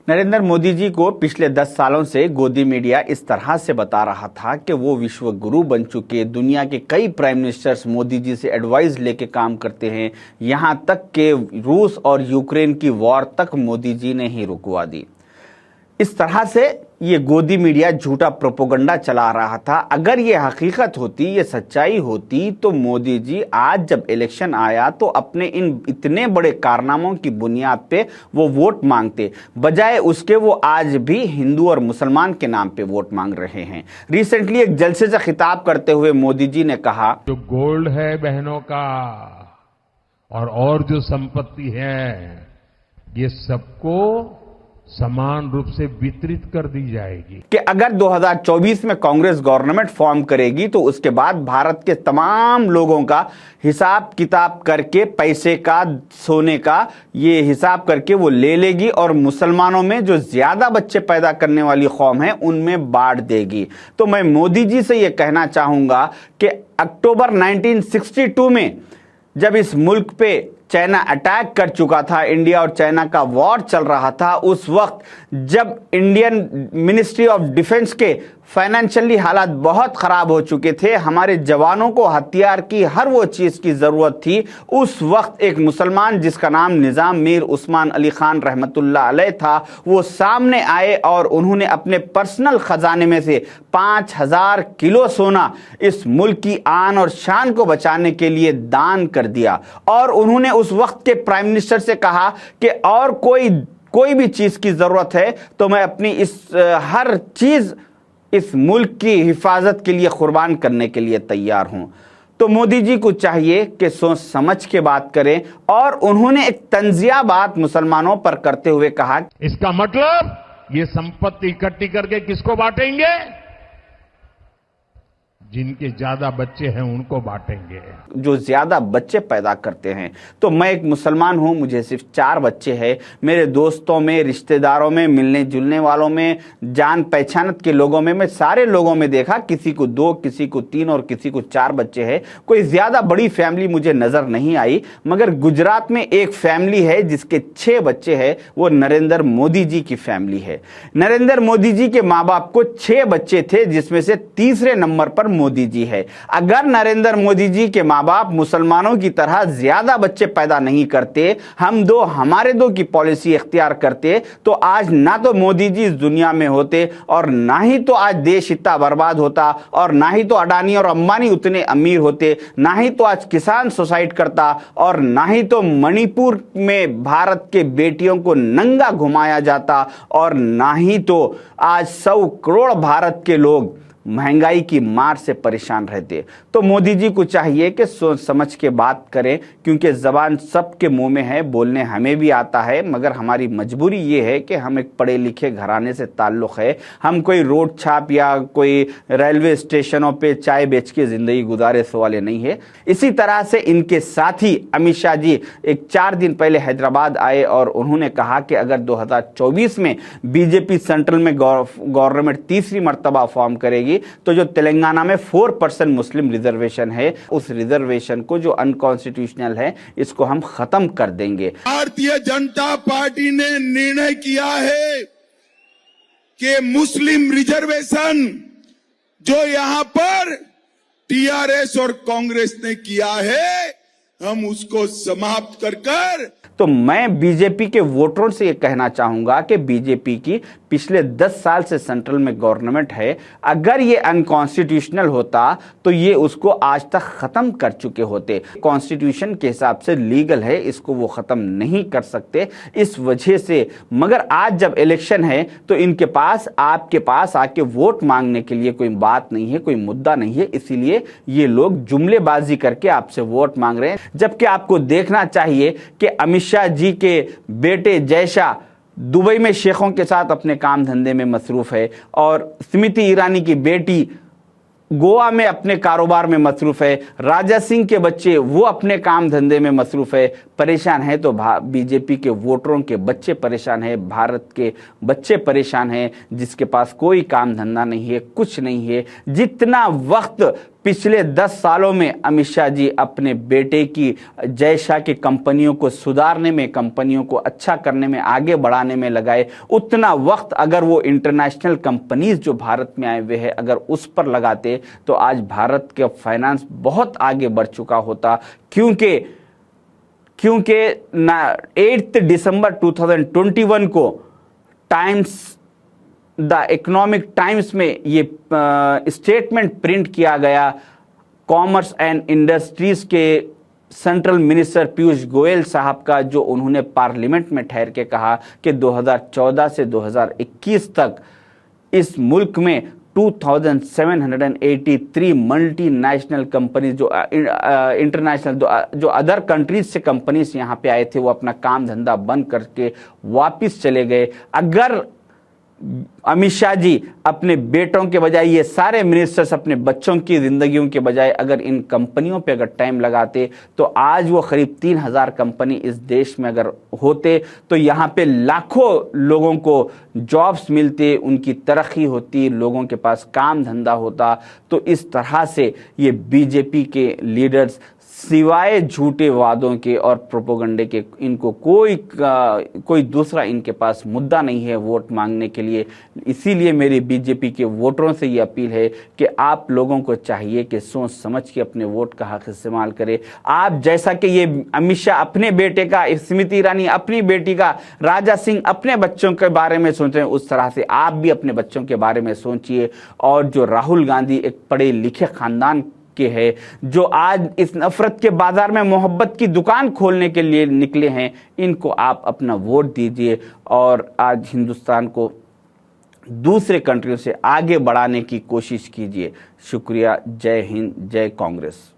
नरेंद्र मोदी जी को पिछले 10 सालों से गोदी मीडिया इस तरह से बता रहा था कि वो विश्व गुरु बन चुके, दुनिया के कई प्राइम मिनिस्टर्स मोदी जी से एडवाइस लेके काम करते हैं, यहां तक कि रूस और यूक्रेन की वॉर तक मोदी जी ने ही रुकवा दी। इस तरह से ये गोदी मीडिया झूठा प्रोपोगंडा चला रहा था। अगर ये हकीकत होती, ये सच्चाई होती, तो मोदी जी आज जब इलेक्शन आया तो अपने इन इतने बड़े कारनामों की बुनियाद पे वो वोट मांगते, बजाय उसके वो आज भी हिंदू और मुसलमान के नाम पे वोट मांग रहे हैं। रिसेंटली एक जलसे से खिताब करते हुए मोदी जी ने कहा, जो गोल्ड है बहनों का और जो संपत्ति है, ये सबको समान रूप से वितरित कर दी जाएगी कि अगर 2024 में कांग्रेस गवर्नमेंट फॉर्म करेगी तो उसके बाद भारत के तमाम लोगों का हिसाब किताब करके, पैसे का, सोने का ये हिसाब करके वो ले लेगी और मुसलमानों में जो ज्यादा बच्चे पैदा करने वाली कौम है उनमें बांट देगी। तो मैं मोदी जी से ये कहना चाहूंगा कि अक्टूबर 1962 में जब इस मुल्क पे चाइना अटैक कर चुका था, इंडिया और चाइना का वॉर चल रहा था, उस वक्त जब इंडियन मिनिस्ट्री ऑफ डिफेंस के फाइनेंशियली हालात बहुत खराब हो चुके थे, हमारे जवानों को हथियार की हर वो चीज की जरूरत थी, उस वक्त एक मुसलमान जिसका नाम निजाम मीर उस्मान अली खान रहमतुल्लाह अलैह था, वो सामने आए और उन्होंने अपने पर्सनल खजाने में से 5000 किलो सोना इस मुल्क की आन और शान को बचाने के लिए दान कर दिया। और उन्होंने उस वक्त के प्राइम मिनिस्टर से कहा कि और कोई भी चीज की जरूरत है तो मैं अपनी इस हर चीज इस मुल्क की हिफाजत के लिए कुर्बान करने के लिए तैयार हूं। तो मोदी जी को चाहिए कि सोच समझ के बात करें। और उन्होंने एक तंजिया बात मुसलमानों पर करते हुए कहा, इसका मतलब ये संपत्ति इकट्ठी करके किसको बांटेंगे? जिनके ज्यादा बच्चे हैं उनको बांटेंगे, जो ज्यादा बच्चे पैदा करते हैं। तो मैं एक मुसलमान हूं, मुझे सिर्फ 4 बच्चे हैं। मेरे दोस्तों में, रिश्तेदारों में, मिलने जुलने वालों में, जान पहचानत के लोगों में, मैं सारे लोगों में देखा किसी को 2, किसी को 3 और किसी को 4 बच्चे हैं। कोई ज्यादा बड़ी फैमिली मुझे नजर नहीं आई। मगर गुजरात में एक फैमिली है जिसके 6 बच्चे हैं, वो नरेंद्र मोदी जी की फैमिली है। नरेंद्र मोदी जी के माँ बाप को 6 बच्चे थे, जिसमें से तीसरे नंबर पर मोदी जी है। अगर नरेंद्र मोदी जी के मां बाप मुसलमानों की तरह ज्यादा बच्चे पैदा नहीं करते, हमारे दो की पॉलिसी इख्तियार करते, तो आज ना तो मोदी जी इस दुनिया में होते और ना ही तो आज देश इतना बर्बाद होता, और ना ही तो अडानी और अंबानी उतने अमीर होते, ना ही तो आज किसान सुसाइड करता, और ना ही तो मणिपुर में भारत के बेटियों को नंगा घुमाया जाता, और ना ही तो आज 100 करोड़ भारत के लोग महंगाई की मार से परेशान रहते। तो मोदी जी को चाहिए कि सोच समझ के बात करें, क्योंकि जबान सबके मुंह में है, बोलने हमें भी आता है, मगर हमारी मजबूरी ये है कि हम एक पढ़े लिखे घराने से ताल्लुक़ है। हम कोई रोड छाप या कोई रेलवे स्टेशनों पे चाय बेच के जिंदगी गुजारे वाले नहीं है। इसी तरह से इनके साथी अमित शाह जी एक 4 दिन पहले हैदराबाद आए और उन्होंने कहा कि अगर 2024 में बीजेपी सेंट्रल में गवर्नमेंट तीसरी मर्तबा फॉर्म करेगी तो जो तेलंगाना में 4% मुस्लिम रिजर्वेशन है, उस रिजर्वेशन को जो अनकॉन्स्टिट्यूशनल है, इसको हम खत्म कर देंगे। भारतीय जनता पार्टी ने निर्णय किया है कि मुस्लिम रिजर्वेशन जो यहां पर टीआरएस और कांग्रेस ने किया है, हम उसको समाप्त कर तो मैं बीजेपी के वोटरों से ये कहना चाहूंगा कि बीजेपी की पिछले 10 साल से सेंट्रल में गवर्नमेंट है। अगर ये अनकॉन्स्टिट्यूशनल होता तो ये उसको आज तक खत्म कर चुके होते। कॉन्स्टिट्यूशन के हिसाब से लीगल है, इसको वो खत्म नहीं कर सकते इस वजह से। मगर आज जब इलेक्शन है तो इनके पास, आपके पास आके वोट मांगने के लिए कोई बात नहीं है, कोई मुद्दा नहीं है, इसीलिए ये लोग जुमलेबाजी करके आपसे वोट मांग रहे हैं। जबकि आपको देखना चाहिए कि अमित शाह जी के बेटे जय शाह दुबई में शेखों के साथ अपने काम धंधे में मसरूफ है, और स्मृति ईरानी की बेटी गोवा में अपने कारोबार में मसरूफ है, राजा सिंह के बच्चे वो अपने काम धंधे में मसरूफ है। परेशान है तो बीजेपी के वोटरों के बच्चे परेशान है, भारत के बच्चे परेशान हैं, जिसके पास कोई काम धंधा नहीं है, कुछ नहीं है। जितना वक्त पिछले 10 सालों में अमित शाह जी अपने बेटे की जय शाह की कंपनियों को सुधारने में, कंपनियों को अच्छा करने में, आगे बढ़ाने में लगाए। उतना वक्त अगर वो इंटरनेशनल कंपनीज जो भारत में आए हुए हैं अगर उस पर लगाते तो आज भारत का फाइनेंस बहुत आगे बढ़ चुका होता। क्योंकि 8 दिसंबर 2021 को द इकोनॉमिक टाइम्स में ये स्टेटमेंट प्रिंट किया गया। कॉमर्स एंड इंडस्ट्रीज के सेंट्रल मिनिस्टर पीयूष गोयल साहब का, जो उन्होंने पार्लियामेंट में ठहर के कहा कि 2014 से 2021 तक इस मुल्क में 2783 मल्टीनेशनल कंपनीज जो इंटरनेशनल जो अदर कंट्रीज से कंपनीज यहाँ पे आए थे वो अपना काम धंधा बंद करके वापस चले गए। अगर अमित शाह जी अपने बेटों के बजाय, ये सारे मिनिस्टर्स अपने बच्चों की जिंदगियों के बजाय अगर इन कंपनियों पे अगर टाइम लगाते तो आज वो करीब 3000 कंपनी इस देश में अगर होते तो यहाँ पे लाखों लोगों को जॉब्स मिलते, उनकी तरक्की होती, लोगों के पास काम धंधा होता। तो इस तरह से ये बीजेपी के लीडर्स सिवाय झूठे वादों के और प्रोपोगंडे के इनको कोई दूसरा इनके पास मुद्दा नहीं है वोट मांगने के लिए। इसीलिए मेरी बीजेपी के वोटरों से ये अपील है कि आप लोगों को चाहिए कि सोच समझ के अपने वोट का हक इस्तेमाल करें। आप जैसा कि ये अमित शाह अपने बेटे का, स्मृति ईरानी अपनी बेटी का, राजा सिंह अपने बच्चों के बारे में सोच रहे हैं, उस तरह से आप भी अपने बच्चों के बारे में सोचिए। और जो राहुल गांधी एक पढ़े लिखे खानदान के है, जो आज इस नफरत के बाजार में मोहब्बत की दुकान खोलने के लिए निकले हैं, इनको आप अपना वोट दीजिए और आज हिंदुस्तान को दूसरे कंट्रियों से आगे बढ़ाने की कोशिश कीजिए। शुक्रिया। जय हिंद, जय कांग्रेस।